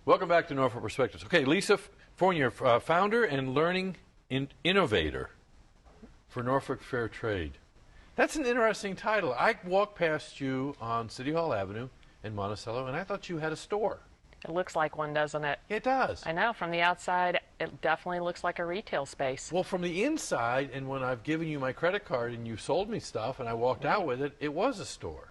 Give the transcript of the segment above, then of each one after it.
Welcome back to Norfolk Perspectives. Okay, Lisa Fournier, founder and learning innovator for Norfolk Fair Trade. That's an interesting title. I walked past you on City Hall Avenue in Monticello, and I thought you had a store. It looks like one, doesn't it? It does. I know. From the outside, it definitely looks like a retail space. Well, from the inside, and when I've given you my credit card and you sold me stuff and I walked out with it, it was a store.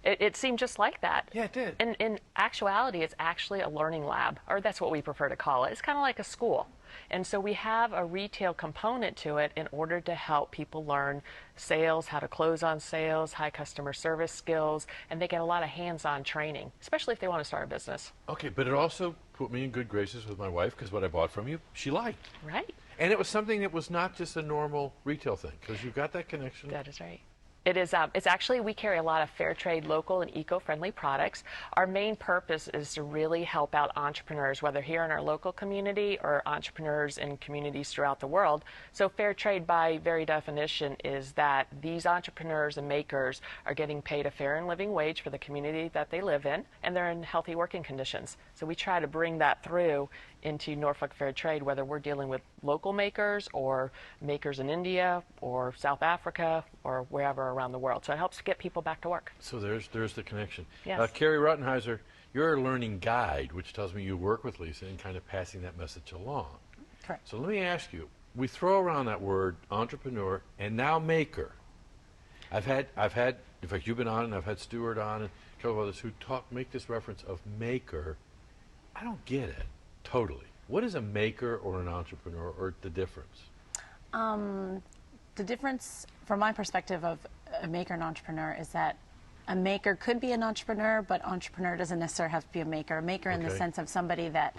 It seemed just like that. Yeah, it did. In actuality, it's actually a learning lab, or that's what we prefer to call it. It's kind of like a school. And so we have a retail component to it in order to help people learn sales, how to close on sales, high customer service skills, and they get a lot of hands-on training, especially if they want to start a business. Okay, but it also put me in good graces with my wife because what I bought from you, she liked. Right. And it was something that was not just a normal retail thing because you got that connection. That is right. It is. It's actually, we carry a lot of fair trade, local, and eco-friendly products. Our main purpose is to really help out entrepreneurs, whether here in our local community or entrepreneurs in communities throughout the world. So fair trade, by very definition, is that these entrepreneurs and makers are getting paid a fair and living wage for the community that they live in, and they're in healthy working conditions. So we try to bring that through into Norfolk Fair Trade, whether we're dealing with local makers or makers in India or South Africa or wherever around the world. So it helps get people back to work. So there's the connection. Yes. Carrie Rottenheiser, you're a learning guide, which tells me you work with Lisa in kind of passing that message along. Correct. So let me ask you, we throw around that word entrepreneur and now maker. I've had, in fact, you've been on and I've had Stuart on and a couple of others who make this reference of maker. I don't get it. Totally. What is a maker or an entrepreneur, or the difference? The difference, from my perspective of a maker and entrepreneur, is that a maker could be an entrepreneur, but entrepreneur doesn't necessarily have to be a maker. A maker in the sense of somebody that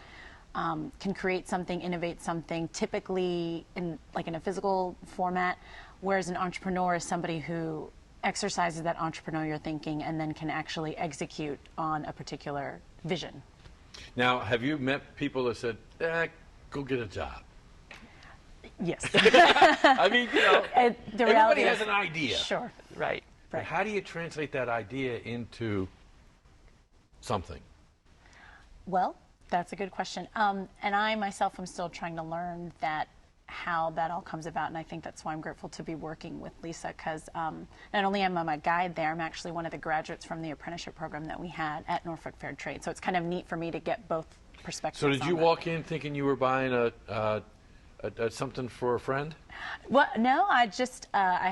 can create something, innovate something, typically in a physical format, whereas an entrepreneur is somebody who exercises that entrepreneurial thinking and then can actually execute on a particular vision. Now, have you met people that said, go get a job? Yes. I mean, you know, everybody has an idea. Sure. Right. But how do you translate that idea into something? Well, that's a good question. And I myself am still trying to learn how that all comes about, and I think that's why I'm grateful to be working with Lisa, because not only am I a guide there, I'm actually one of the graduates from the apprenticeship program that we had at Norfolk Fair Trade. So it's kind of neat for me to get both perspectives. So did you walk in thinking you were buying something for a friend? Well, no, I just I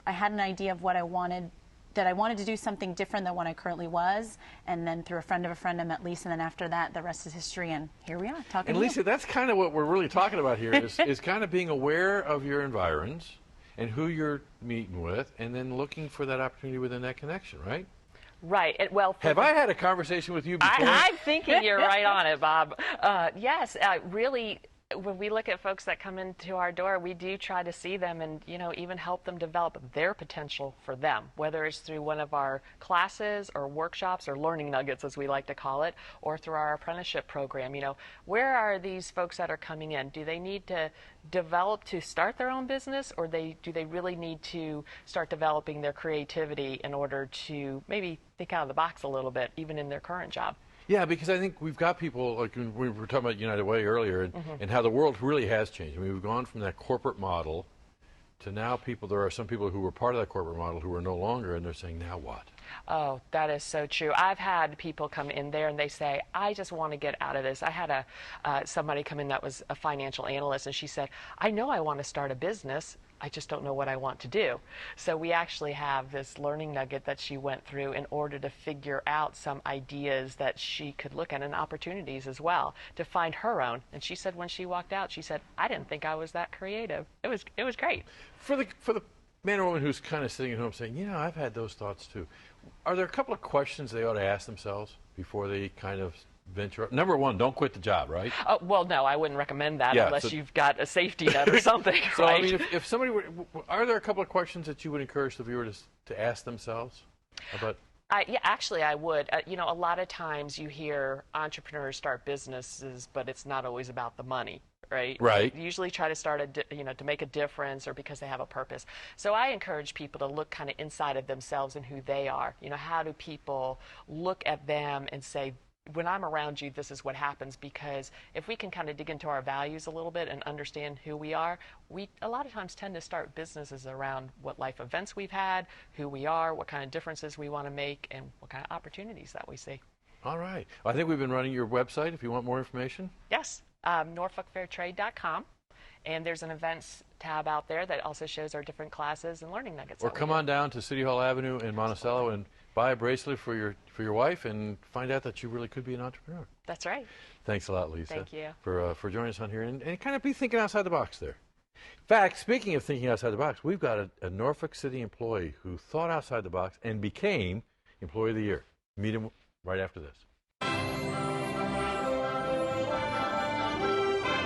had an idea of what I wanted. That I wanted to do something different than what I currently was, and then through a friend of a friend, I met Lisa, and then after that, the rest is history, and here we are talking. And Lisa, that's kind of what we're really talking about here, is kind of being aware of your environs and who you're meeting with, and then looking for that opportunity within that connection, right? Right. Well, have I had a conversation with you before? I'm thinking you're right on it, Bob. Yes, really. When we look at folks that come into our door, we do try to see them and, even help them develop their potential for them, whether it's through one of our classes or workshops or learning nuggets, as we like to call it, or through our apprenticeship program. Where are these folks that are coming in? Do they need to develop to start their own business, or do they really need to start developing their creativity in order to maybe think out of the box a little bit, even in their current job? Yeah, because I think we've got people, like we were talking about United Way earlier, and how the world really has changed. I mean, we've gone from that corporate model to now there are some people who were part of that corporate model who are no longer, and they're saying, now what? Oh, that is so true. I've had people come in there and they say, I just want to get out of this. I had somebody come in that was a financial analyst, and she said, I know I want to start a business. I just don't know what I want to do. So we actually have this learning nugget that she went through in order to figure out some ideas that she could look at, and opportunities as well, to find her own. And she said when she walked out, she said, I didn't think I was that creative. It was great. For the man or woman who's kind of sitting at home saying, I've had those thoughts too, are there a couple of questions they ought to ask themselves before they kind of venture up? Number one, don't quit the job, right? Well, no, I wouldn't recommend that unless you've got a safety net or something. So, right? I mean, if somebody are there a couple of questions that you would encourage the viewer to ask themselves about? Yeah, actually, I would. A lot of times you hear entrepreneurs start businesses, but it's not always about the money. Right? Right. They usually try to start to make a difference, or because they have a purpose. So I encourage people to look kind of inside of themselves and who they are. How do people look at them and say, when I'm around you, this is what happens, because if we can kind of dig into our values a little bit and understand who we are, we a lot of times tend to start businesses around what life events we've had, who we are, what kind of differences we want to make, and what kind of opportunities that we see. All right. I think we've been running your website if you want more information. Yes, NorfolkFairTrade.com. And there's an events tab out there that also shows our different classes and learning nuggets. Or come on down to City Hall Avenue in Monticello and buy a bracelet for your wife and find out that you really could be an entrepreneur. That's right. Thanks a lot, Lisa. Thank you. For joining us on here and kind of be thinking outside the box there. In fact, speaking of thinking outside the box, we've got a Norfolk City employee who thought outside the box and became Employee of the Year. Meet him right after this.